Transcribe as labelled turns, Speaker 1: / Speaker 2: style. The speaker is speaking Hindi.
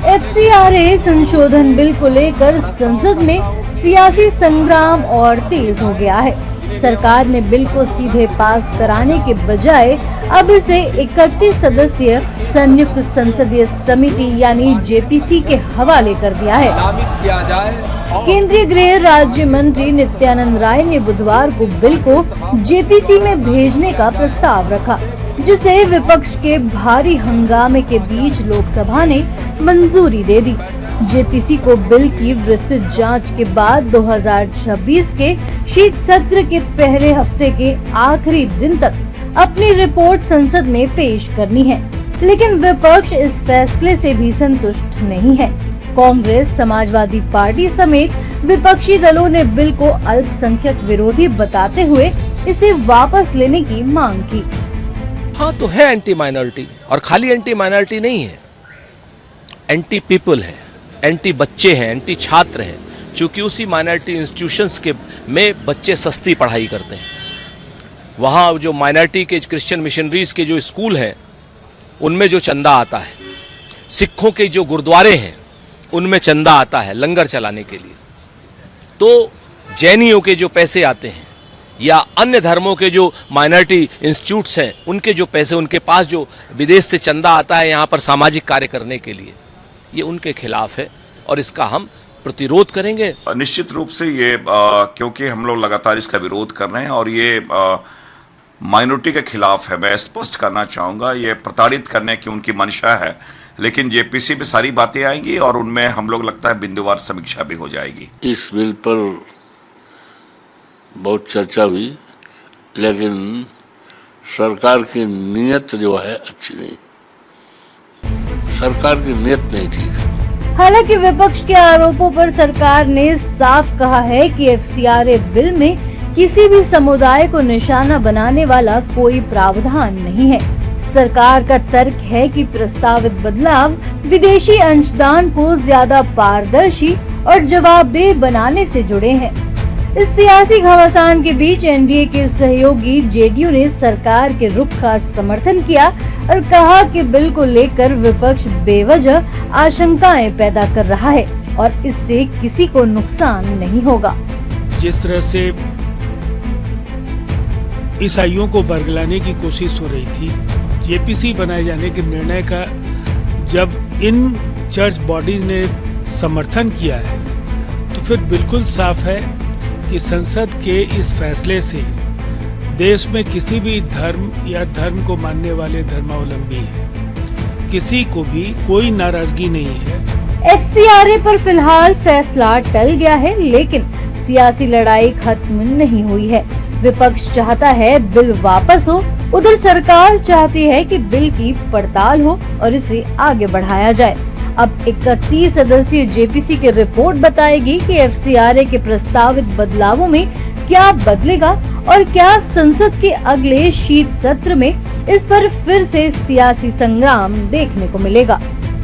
Speaker 1: FCRA संशोधन बिल को लेकर संसद में सियासी संग्राम और तेज हो गया है। सरकार ने बिल को सीधे पास कराने के बजाय अब इसे 31 सदस्यीय संयुक्त संसदीय समिति यानी JPC के हवाले कर दिया है। केंद्रीय गृह राज्य मंत्री नित्यानंद राय ने बुधवार को बिल को JPC में भेजने का प्रस्ताव रखा, जिसे विपक्ष के भारी हंगामे के बीच लोकसभा ने मंजूरी दे दी। JPC को बिल की विस्तृत जांच के बाद 2026 के शीत सत्र के पहले हफ्ते के आखिरी दिन तक अपनी रिपोर्ट संसद में पेश करनी है, लेकिन विपक्ष इस फैसले से भी संतुष्ट नहीं है। कांग्रेस, समाजवादी पार्टी समेत विपक्षी दलों ने बिल को अल्पसंख्यक विरोधी बताते हुए इसे वापस लेने की मांग की।
Speaker 2: हाँ तो है एंटी माइनॉरिटी, और खाली एंटी माइनॉरिटी नहीं है, एंटी पीपल है, एंटी बच्चे हैं, एंटी छात्र हैं, क्योंकि उसी माइनॉरिटी इंस्टीट्यूशंस के में बच्चे सस्ती पढ़ाई करते हैं। वहाँ जो माइनॉरिटी के क्रिश्चियन मिशनरीज के जो स्कूल हैं उनमें जो चंदा आता है, सिखों के जो गुरुद्वारे हैं उनमें चंदा आता है लंगर चलाने के लिए, तो जैनियों के जो पैसे आते हैं या अन्य धर्मों के जो माइनॉरिटी इंस्टीट्यूट्स हैं उनके जो पैसे, उनके पास जो विदेश से चंदा आता है यहाँ पर सामाजिक कार्य करने के लिए, ये उनके खिलाफ है और इसका हम प्रतिरोध करेंगे।
Speaker 3: निश्चित रूप से ये क्योंकि हम लोग लगातार इसका विरोध कर रहे हैं और ये माइनॉरिटी के खिलाफ है। मैं स्पष्ट करना चाहूँगा, ये प्रताड़ित करने की उनकी मंशा है, लेकिन JPC पे सारी बातें आएंगी और उनमें हम लोग लगता है बिंदुवार समीक्षा भी हो जाएगी।
Speaker 4: इस बिल पर बहुत चर्चा हुई, लेकिन सरकार की नीयत जो है अच्छी नहीं, सरकार की नीयत नहीं ठीक है।
Speaker 1: हालांकि विपक्ष के आरोपों पर सरकार ने साफ कहा है कि FCRA बिल में किसी भी समुदाय को निशाना बनाने वाला कोई प्रावधान नहीं है। सरकार का तर्क है कि प्रस्तावित बदलाव विदेशी अंशदान को ज्यादा पारदर्शी और जवाबदेह बनाने से जुड़े हैं। इस सियासी घमासान के बीच NDA के सहयोगी JDU ने सरकार के रुख का समर्थन किया और कहा कि बिल को लेकर विपक्ष बेवजह आशंकाएं पैदा कर रहा है और इससे किसी को नुकसान नहीं होगा।
Speaker 5: जिस तरह से ईसाइयों को बरगलाने की कोशिश हो रही थी, JPC बनाए जाने के निर्णय का जब इन चर्च बॉडीज ने समर्थन किया है तो फिर बिल्कुल साफ है कि संसद के इस फैसले से देश में किसी भी धर्म या धर्म को मानने वाले धर्मावलंबी है, किसी को भी कोई नाराजगी नहीं है।
Speaker 1: FCRA पर फिलहाल फैसला टल गया है, लेकिन सियासी लड़ाई खत्म नहीं हुई है। विपक्ष चाहता है बिल वापस हो, उधर सरकार चाहती है कि बिल की पड़ताल हो और इसे आगे बढ़ाया जाए। अब 31 सदस्यीय JPC की रिपोर्ट बताएगी कि FCRA के प्रस्तावित बदलावों में क्या बदलेगा और क्या संसद के अगले शीत सत्र में इस पर फिर से सियासी संग्राम देखने को मिलेगा।